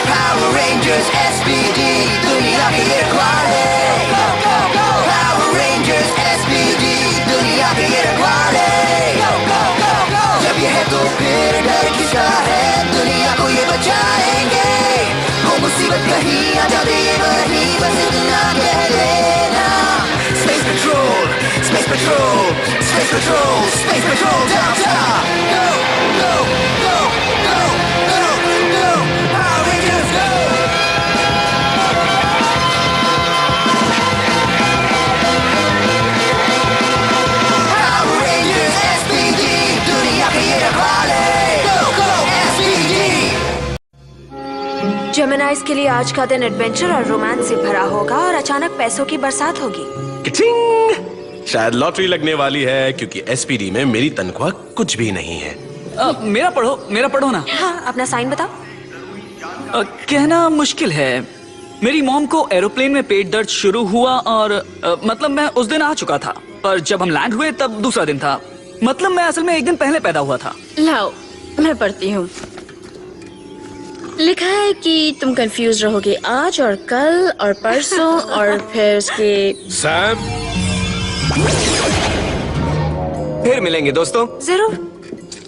Power Rangers SPD, दुनिया के रखवाले। Power Rangers SPD, दुनिया के रखवाले। जब ये है तो फिर डर किसका है, दुनिया को ये बचाएंगे। हो मुसीबत कहीं आ जाए ये वही, बस इतना कह लेना। Space Patrol, Space Patrol, Space Patrol, Space Patrol, down, down. Go, go, go, go, go, go. Power Rangers, go. Power Rangers SPD, दुनिया के ये रखवाले। Go, go, SPD. जेमिनाइज के लिए आज का दिन एडवेंचर और रोमांस से भरा होगा और अचानक पैसों की बरसात होगी। किचिंग! शायद लॉटरी लगने वाली है क्योंकि एसपीडी में मेरी तनख्वाह कुछ भी नहीं है। मेरा पढ़ो ना। हाँ, अपना साइन बताओ। कहना मुश्किल है। मेरी मॉम को एरोप्लेन में पेट दर्द शुरू हुआ और मतलब मैं उस दिन आ चुका था, पर जब हम लैंड हुए तब दूसरा दिन था। मतलब मैं असल में एक दिन पहले पैदा हुआ था। लाओ, मैं पढ़ती हूँ। लिखा है कि तुम कंफ्यूज रहोगे आज और कल और परसों और फिर उसके। सैम, फिर मिलेंगे दोस्तों। जरूर।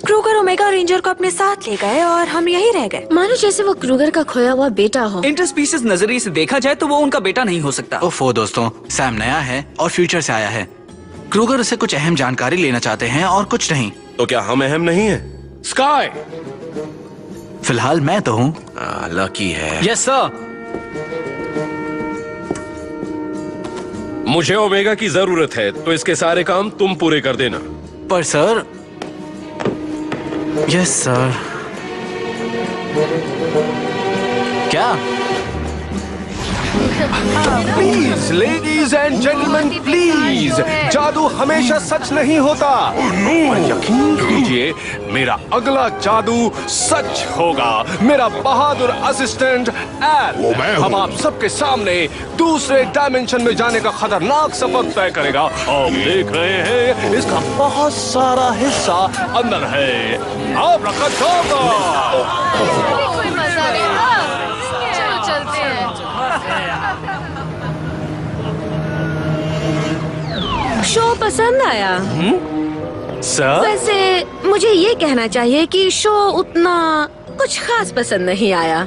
क्रूगर ओमेगा रेंजर को अपने साथ ले गए और हम यहीं रह गए। मानो जैसे वो क्रूगर का खोया हुआ बेटा हो। इंटरस्पीसीज नजरिए से देखा जाए तो वो उनका बेटा नहीं हो सकता। ओफो दोस्तों, सैम नया है और फ्यूचर से आया है। क्रूगर से कुछ अहम जानकारी लेना चाहते हैं और कुछ नहीं। तो क्या हम अहम नहीं है? स्काई, फिलहाल मैं तो हूँ। लकी है। Yes sir. मुझे ओमेगा की जरूरत है तो इसके सारे काम तुम पूरे कर देना। पर सर। Yes sir. क्या? Please ladies and gentleman, please, जादू हमेशा सच नहीं होता। और यकीन कीजिए, मेरा अगला जादू सच होगा। मेरा बहादुर असिस्टेंट एल अब आप सबके सामने दूसरे डायमेंशन में जाने का खतरनाक सफर तय करेगा। आप देख रहे हैं, इसका बहुत सारा हिस्सा अंदर है। आप रखा कोई मजा नहीं। चलो चलते हैं। शो पसंद आया? सर, वैसे मुझे ये कहना चाहिए कि शो उतना कुछ खास पसंद नहीं आया।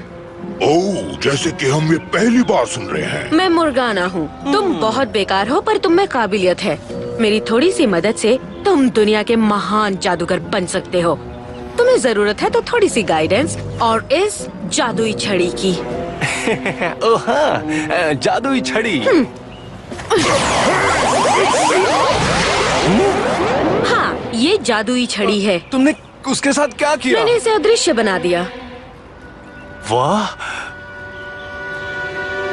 ओह, जैसे कि हम ये पहली बार सुन रहे हैं। मैं मुर्गाना हूँ। तुम बहुत बेकार हो पर तुम में काबिलियत है। मेरी थोड़ी सी मदद से तुम दुनिया के महान जादूगर बन सकते हो। तुम्हें जरूरत है तो थोड़ी सी गाइडेंस और इस जादुई छड़ी की। ओह हाँ, जादुई छड़ी। हाँ, ये जादुई छड़ी है। तुमने उसके साथ क्या किया? मैंने इसे अदृश्य बना दिया। वाह!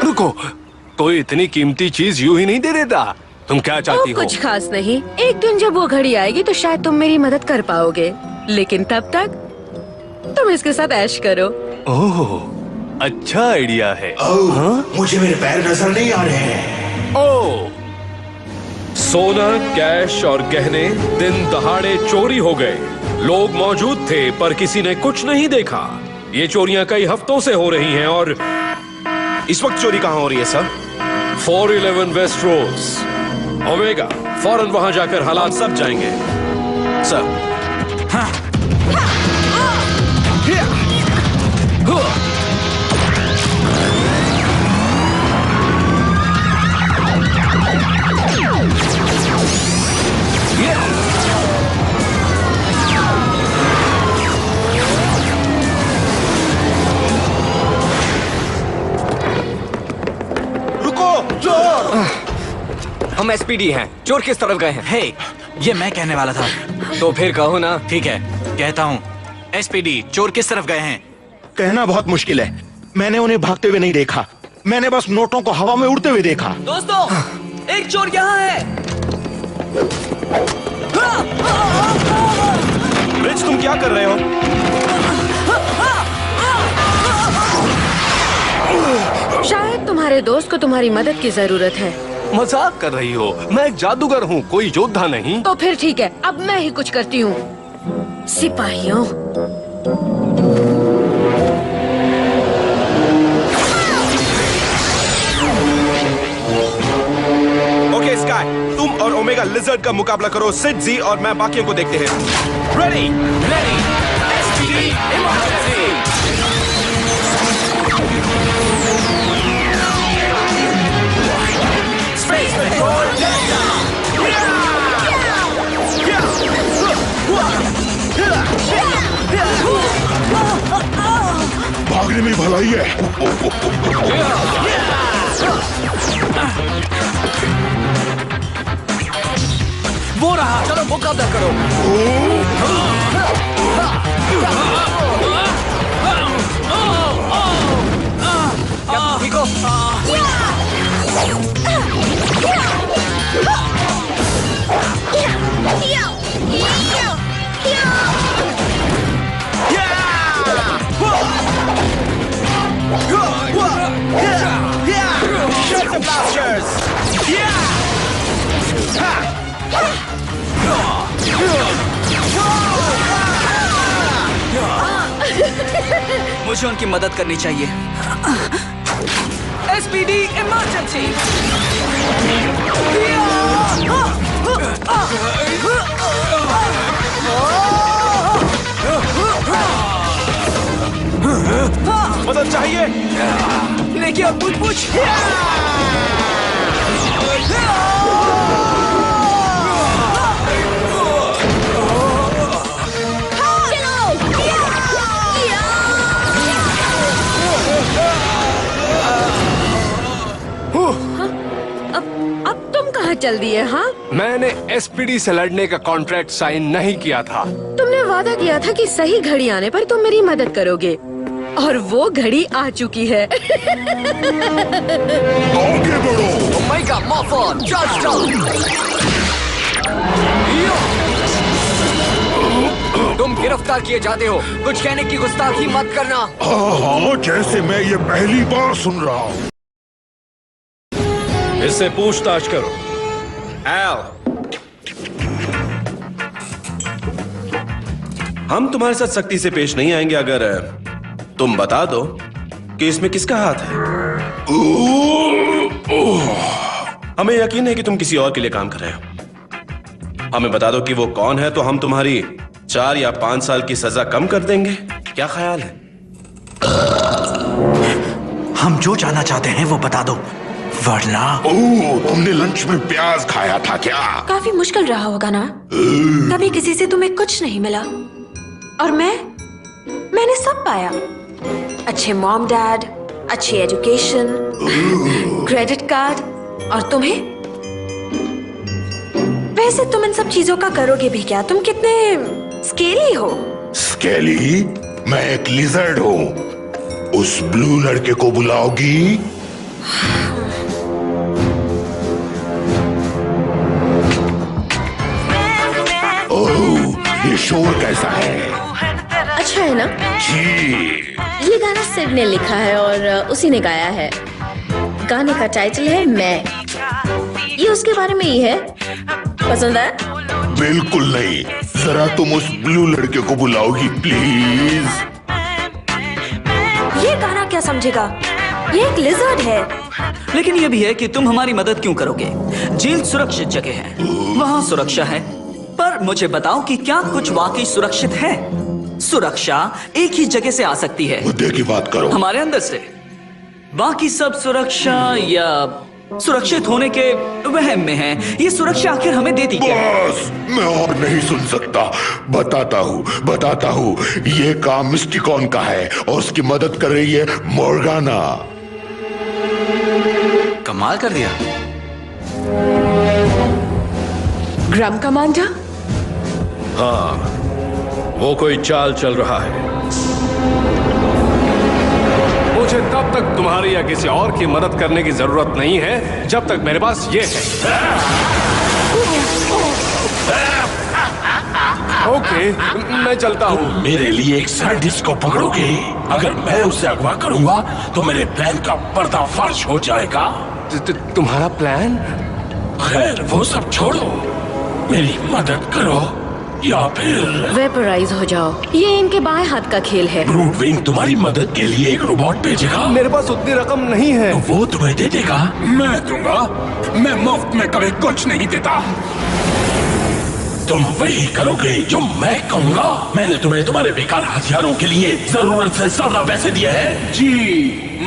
रुको, कोई इतनी कीमती चीज यूं ही नहीं दे देता। तुम क्या चाहती हो? कुछ खास नहीं। एक दिन जब वो घड़ी आएगी तो शायद तुम मेरी मदद कर पाओगे, लेकिन तब तक तुम इसके साथ ऐश करो। ओह, अच्छा आइडिया है। मुझे मेरे पैर नजर नहीं आ रहे हैं। ओह, सोना, कैश और गहने दिन दहाड़े चोरी हो गए। लोग मौजूद थे पर किसी ने कुछ नहीं देखा। ये चोरियां कई हफ्तों से हो रही हैं और इस वक्त चोरी कहाँ हो रही है सर? 411 वेस्ट रोज। ओमेगा, फौरन वहां जाकर हालात सब जाएंगे। सर। हाँ। हम एसपीडी हैं। चोर किस तरफ गए हैं? हे, ये मैं कहने वाला था। तो फिर कहो ना। ठीक है, कहता हूँ। एसपीडी, चोर किस तरफ गए हैं? कहना बहुत मुश्किल है। मैंने उन्हें भागते हुए नहीं देखा। मैंने बस नोटों को हवा में उड़ते हुए देखा। दोस्तों, एक चोर यहाँ है। रिच, तुम क्या कर रहे हो? मेरे दोस्त को तुम्हारी मदद की जरूरत है। मजाक कर रही हो? मैं एक जादूगर हूँ, कोई योद्धा नहीं। तो फिर ठीक है, अब मैं ही कुछ करती हूँ। सिपाहियों, ओके स्काई, तुम और ओमेगा लिजर्ड का मुकाबला करो। सिड, जी और मैं बाकियों को देखते हैं। Ready ready SPD emergency. Space petrol भागने में भलाई है। वो रहा, चलो मुकाबला करो। क्या ठीक हो? Shoot the blasters! मुझे उनकी मदद करनी चाहिए। SPD emergency. मदद चाहिए? लेकिन अब पूछ अब तुम कहाँ चल दिए? हाँ, मैंने एसपीडी से लड़ने का कॉन्ट्रैक्ट साइन नहीं किया था। तुमने वादा किया था कि सही घड़ी आने पर तुम मेरी मदद करोगे, और वो घड़ी आ चुकी है। आगे बढ़ो। Omega Marfan, charge. तुम गिरफ्तार किए जाते हो। कुछ कहने की गुस्ताखी मत करना। हाँ, जैसे मैं ये पहली बार सुन रहा हूँ। इससे पूछताछ करो। एल, हम तुम्हारे साथ सख्ती से पेश नहीं आएंगे अगर तुम बता दो कि इसमें किसका हाथ है। हमें यकीन है कि तुम किसी और के लिए काम कर रहे हो। हमें बता दो कि वो कौन है, तो हम तुम्हारी 4 या 5 साल की सजा कम कर देंगे। क्या ख्याल है? हम जो जानना चाहते हैं वो बता दो, वरना। तुमने लंच में प्याज खाया था क्या? काफी मुश्किल रहा होगा ना? कभी किसी से तुम्हें कुछ नहीं मिला, और मैंने सब पाया। अच्छे मॉम डैड, अच्छी एजुकेशन, क्रेडिट कार्ड, और तुम्हें? वैसे तुम इन सब चीजों का करोगे भी क्या? तुम कितने स्केली हो। स्केली? मैं एक लिजर्ड हूँ। उस ब्लू लड़के को बुलाओगी? ओह, ये शोर कैसा है? अच्छा है ना? जी। ये गाना सिड ने लिखा है और उसी ने गाया है। गाने का टाइटल है मैं। ये उसके बारे में ही है। पसंद है? बिल्कुल नहीं। जरा तुम उस ब्लू लड़के को बुलाओगी प्लीज? ये गाना क्या समझेगा? ये एक लिजर्ड है। लेकिन ये भी है कि तुम हमारी मदद क्यों करोगे? जेल सुरक्षित जगह है, वहाँ सुरक्षा है, पर मुझे बताओ कि क्या कुछ वाकई सुरक्षित है? सुरक्षा एक ही जगह से आ सकती है। मुद्दे की बात करो। हमारे अंदर से। बाकी सब सुरक्षा या सुरक्षित होने के वहम में है। ये सुरक्षा आखिर हमें देती क्या है? बस, मैं और नहीं सुन सकता। बताता हूँ। ये काम मिस्टिकॉन का है और उसकी मदद कर रही है मोर्गाना। कमाल कर दिया। ग्राम कमांडर? हाँ, वो कोई चाल चल रहा है। मुझे तब तक तुम्हारी या किसी और की मदद करने की जरूरत नहीं है जब तक मेरे पास ये है। ओके, मैं चलता हूँ। मेरे लिए एक साइंटिस्ट को पकड़ोगे? अगर मैं उसे अगवा करूंगा तो मेरे प्लान का पर्दाफाश हो जाएगा। तुम्हारा प्लान? खैर वो सब छोड़ो, मेरी मदद करो या फिर वेपराइज हो जाओ। ये इनके बाएं हाथ का खेल है। ब्रूट विंग तुम्हारी मदद के लिए एक रोबोट भेजेगा। मेरे पास उतनी रकम नहीं है। तो वो तुम्हें दे देगा। मैं दूंगा। मैं मुफ्त में कभी कुछ नहीं देता। तुम वही करोगे जो मैं कहूँगा। मैंने तुम्हें तुम्हारे बेकार हथियारों के लिए जरूरत से ज्यादा पैसे दिए हैं। जी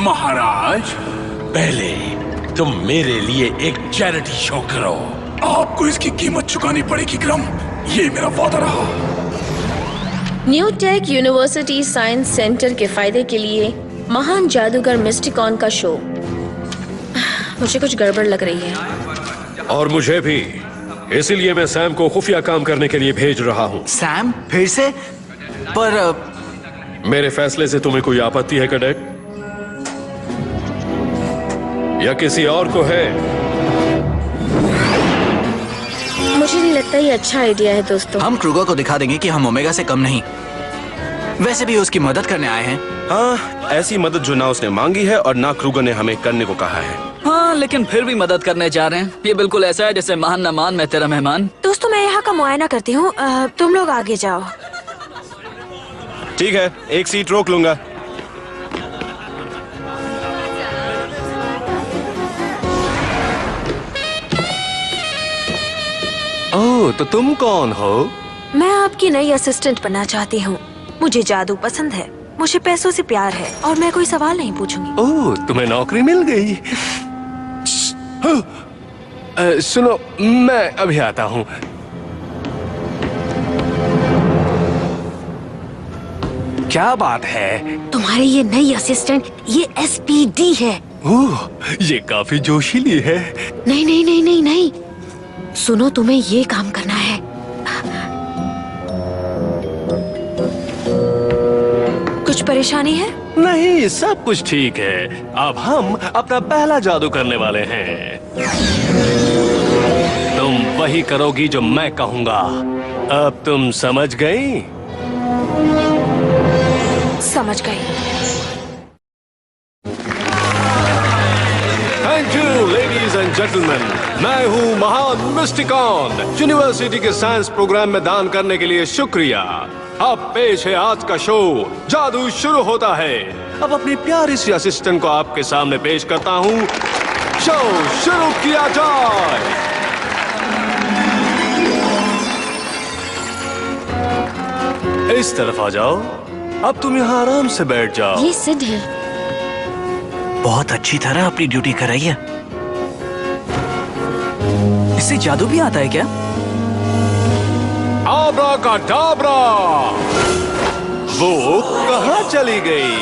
महाराज। पहले तुम मेरे लिए एक चैरिटी शो करो। आपको इसकी कीमत चुकानी पड़ेगी ग्रम, ये मेरा वादा रहा। New take university science centre के फायदे के लिए महान जादूगर मिस्टिकॉन का शो। मुझे कुछ गड़बड़ लग रही है। और मुझे भी, इसीलिए मैं सैम को खुफिया काम करने के लिए भेज रहा हूँ। सैम फिर से? पर मेरे फैसले से तुम्हें कोई आपत्ति है कैडेट? या किसी और को है? मुझे नहीं लगता ये अच्छा आइडिया है दोस्तों। हम क्रूगर को दिखा देंगे कि हम ओमेगा से कम नहीं। वैसे भी उसकी मदद करने आए हैं। हाँ, ऐसी मदद जो ना उसने मांगी है और ना क्रूगर ने हमें करने को कहा है। हाँ, लेकिन फिर भी मदद करने जा रहे हैं। ये बिल्कुल ऐसा है जैसे मान न मान मैं तेरा मेहमान। दोस्तों मैं यहाँ का मुआयना करती हूँ, तुम लोग आगे जाओ। ठीक है, एक सीट रोक लूंगा। ओह, तो तुम कौन हो? मैं आपकी नई असिस्टेंट बनना चाहती हूँ। मुझे जादू पसंद है, मुझे पैसों से प्यार है और मैं कोई सवाल नहीं पूछूंगी। ओह, तुम्हें नौकरी मिल गई। सुनो, मैं अभी आता हूँ। क्या बात है? तुम्हारी ये नई असिस्टेंट ये SPD है। ओह, ये काफी जोशीली है। नहीं नहीं नहीं नहीं नहीं, सुनो तुम्हें ये काम करना है। कुछ परेशानी है? नहीं, सब कुछ ठीक है। अब हम अपना पहला जादू करने वाले हैं। तुम वही करोगी जो मैं कहूँगा। अब तुम समझ गई? समझ गई। Thank you ladies and gentleman, मैं हूँ महान मिस्टिकॉन। यूनिवर्सिटी के साइंस प्रोग्राम में दान करने के लिए शुक्रिया। अब पेश है आज का शो। जादू शुरू होता है। अब अपनी प्यारी सी असिस्टेंट को आपके सामने पेश करता हूँ। शो शुरू किया जाए। इस तरफ आ जाओ। अब तुम यहाँ आराम से बैठ जाओ। ये सिड है। बहुत अच्छी तरह अपनी ड्यूटी कर रही है। इससे जादू भी आता है क्या? आब्राकाडाब्रा! वो कहाँ चली गई?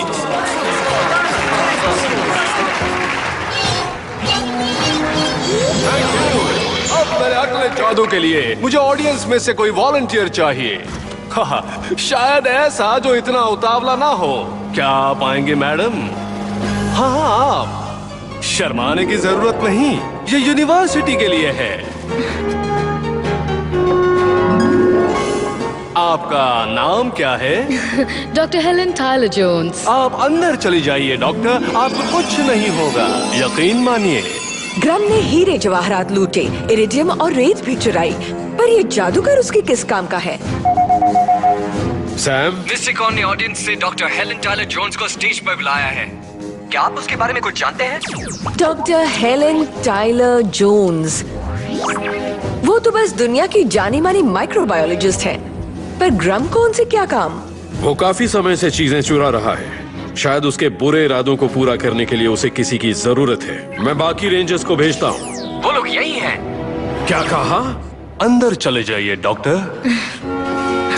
अब मेरे अगले जादू के लिए मुझे ऑडियंस में से कोई वॉलंटियर चाहिए। हाँ, शायद ऐसा जो इतना उतावला ना हो। क्या आप आएंगे मैडम? हाँ, आप शर्माने की जरूरत नहीं, ये यूनिवर्सिटी के लिए है। आपका नाम क्या है? Doctor Helen Tyler Jones. आप अंदर चली जाइए डॉक्टर, आपको कुछ नहीं होगा, यकीन मानिए। ग्रम ने हीरे जवाहरात लूटे, इरिडियम और रेत भी चुराई, पर ये जादूगर उसके किस काम का है? सैम, मिस्टिकॉन ने ऑडियंस से डॉक्टर हेलन टायलर जोन्स को स्टेज पर बुलाया है। क्या आप उसके बारे में कुछ जानते हैं? डॉक्टर हेलन टायलर जोन्स, वो तो बस दुनिया की जानी मानी माइक्रोबायोलॉजिस्ट है, पर ग्रम को उनसे क्या काम? वो काफी समय से चीजें चुरा रहा है। शायद उसके बुरे इरादों को पूरा करने के लिए उसे किसी की जरूरत है। मैं बाकी रेंजर्स को भेजता हूँ। वो लोग यही हैं। क्या कहा? अंदर चले जाइए डॉक्टर,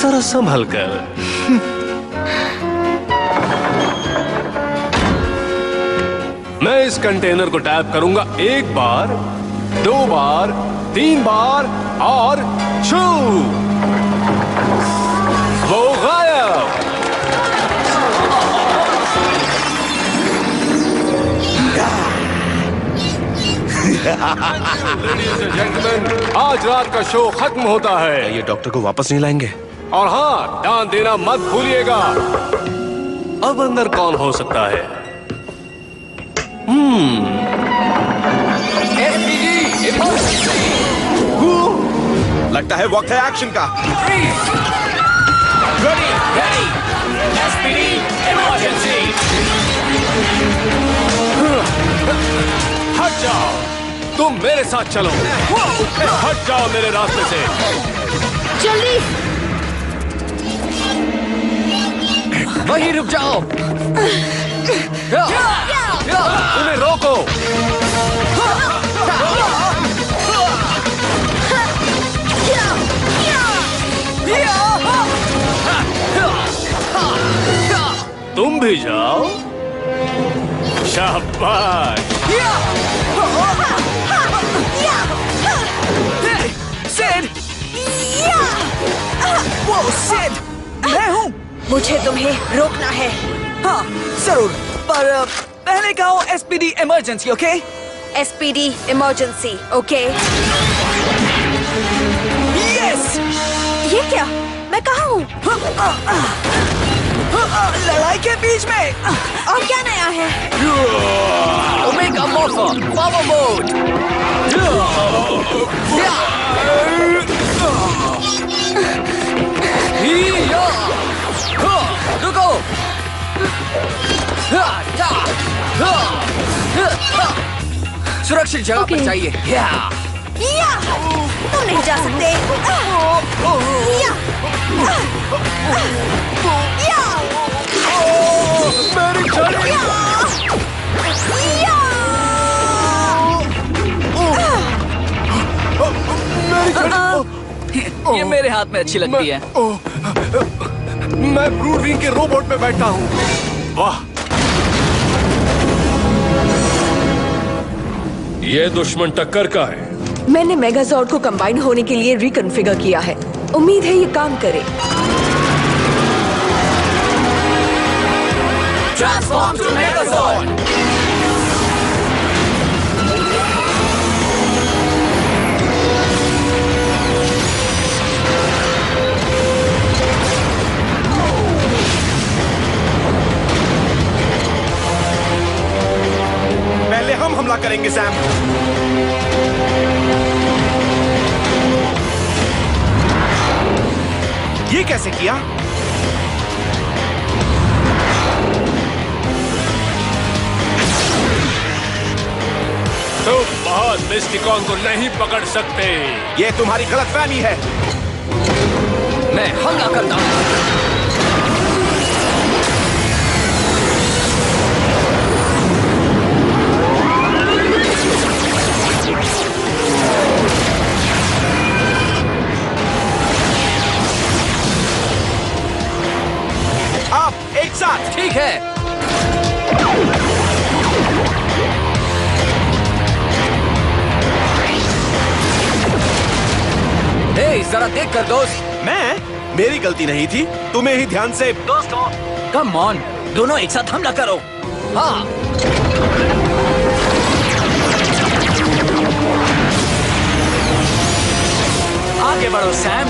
जरा संभल कर। मैं इस कंटेनर को टैप करूंगा 1 बार, 2 बार, 3 बार और छू, वो गायब। Ladies and gentlemen, आज रात का शो खत्म होता है। ये डॉक्टर को वापस नहीं लाएंगे? और हाँ, ध्यान देना मत भूलिएगा। अब अंदर कौन हो सकता है? लगता है वक्त है एक्शन का। हट जाओ, तुम मेरे साथ चलो। हट जाओ मेरे रास्ते से। जल्दी। वहीं रुक जाओ। उन्हें रोको। तुम भी जाओ। शाबाश। सिड! वो सिड! मैं हूँ। मुझे तुम्हें रोकना है। हाँ, जरूर। पर पहले कहो SPD emergency, okay? SPD emergency, okay? Yes! ये क्या? मैं कहाँ हूँ? लड़ाई के बीच में। और क्या नया है? Omega morpher, power mode. रुको। सुरक्षित जगह पर जाइए। तुम नहीं जा सकते। मेरी छड़ी! ये मेरे हाथ में अच्छी लगती है। मैं ब्रूड विंग के रोबोट में बैठा हूँ। वाह! ये दुश्मन टक्कर का है। मैंने मेगाजॉर्ड को कंबाइन होने के लिए रिकॉन्फ़िगर किया है। उम्मीद है ये काम करे। Transform to Megazord! पहले हम हमला करेंगे सैम। ये कैसे किया? तुम बहुत मिस्टिकॉन को नहीं पकड़ सकते। ये तुम्हारी गलतफहमी है। मैं हमला करता हूँ। आप एक साथ। ठीक है। जरा देख कर दोस्त। मेरी गलती नहीं थी, तुम्हें ही ध्यान से। दोस्तों, कम ऑन, दोनों एक साथ हमला करो। हाँ। आगे बढ़ो सैम।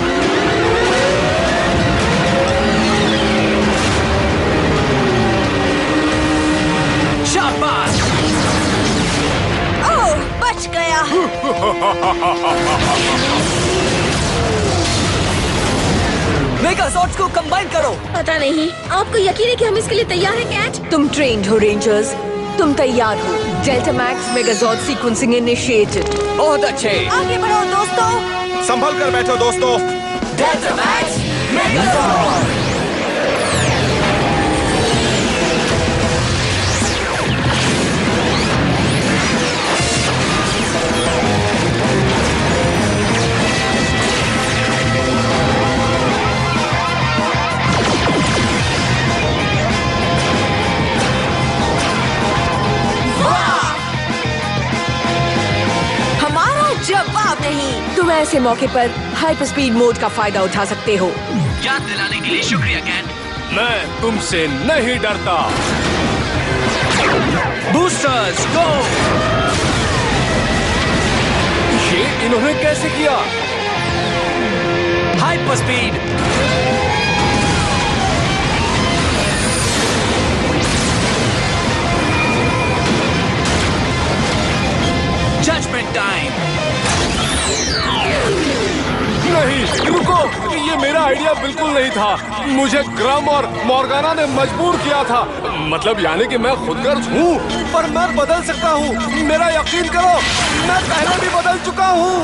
शाबाश। ओह, बच गया। मेगाजॉर्ड्स को कंबाइन करो। पता नहीं, आपको यकीन है कि हम इसके लिए तैयार हैं, कैट? तुम ट्रेन्ड हो रेंजर्स, तुम तैयार हो। Delta Max Megazord sequencing initiated. बहुत अच्छे। आगे बढ़ो दोस्तों। संभल कर बैठो दोस्तों। Delta Max Megazord. जवाब नहीं। तुम ऐसे मौके पर हाइपर स्पीड मोड का फायदा उठा सकते हो। याद दिलाने के लिए शुक्रिया कैट। मैं तुमसे नहीं डरता। Boosters go. ये इन्होंने कैसे किया? Hyper super speed. Judgment time. नहीं, रुको, ये मेरा आइडिया बिल्कुल नहीं था। मुझे ग्रम और मॉर्गाना ने मजबूर किया था। मतलब यानी कि मैं खुदगर्ज हूँ, पर मैं बदल सकता हूँ। मेरा यकीन करो, मैं पहले भी बदल चुका हूँ।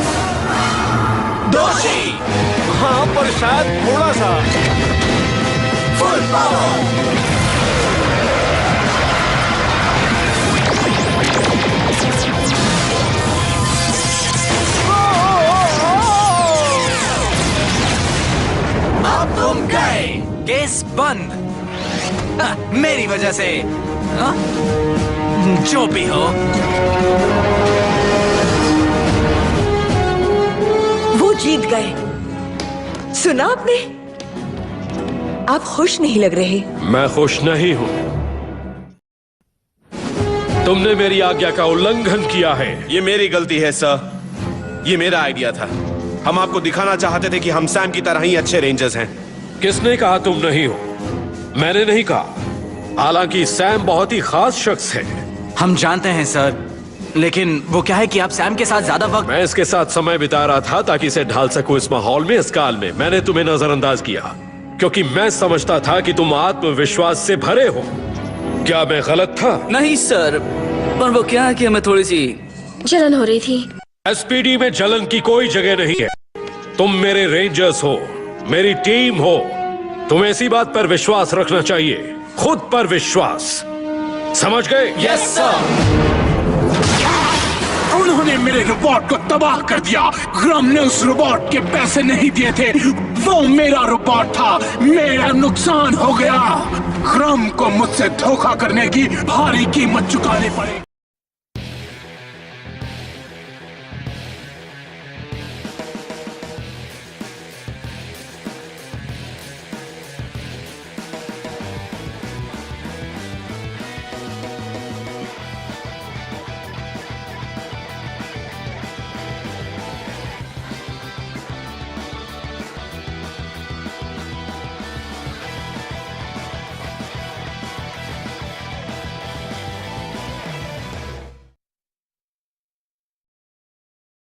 दोषी। हाँ, पर शायद थोड़ा सा। Full power. अब तुम गए। केस बंद। मेरी वजह से। हाँ? जो भी हो। वो जीत गए। सुना आपने? आप खुश नहीं लग रहे। मैं खुश नहीं हूँ। तुमने मेरी आज्ञा का उल्लंघन किया है। ये मेरी गलती है सर। ये मेरा आइडिया था। हम आपको दिखाना चाहते थे कि हम सैम की तरह ही अच्छे रेंजर्स हैं। किसने कहा तुम नहीं हो? मैंने नहीं कहा। हालांकि सैम बहुत ही खास शख्स है। हम जानते हैं सर, लेकिन वो क्या है कि आप सैम के साथ ज्यादा वक्त। मैं इसके साथ समय बिता रहा था ताकि इसे ढाल सकूं इस माहौल में, इस काल में। मैंने तुम्हें नजरअंदाज किया क्योंकि मैं समझता था कि तुम आत्मविश्वास से भरे हो। क्या मैं गलत था? नहीं सर, पर वो क्या है कि हमें थोड़ी सी जलन हो रही थी। एसपीडी में जलन की कोई जगह नहीं है। तुम मेरे रेंजर्स हो, मेरी टीम हो। तुम्हें इसी बात पर विश्वास रखना चाहिए, खुद पर विश्वास। समझ गए? Yes sir. उन्होंने मेरे रोबोट को तबाह कर दिया। ग्रम ने उस रोबोट के पैसे नहीं दिए थे। वो मेरा रोबोट था। मेरा नुकसान हो गया। ग्रम को मुझसे धोखा करने की भारी कीमत चुकानी पड़ेगी।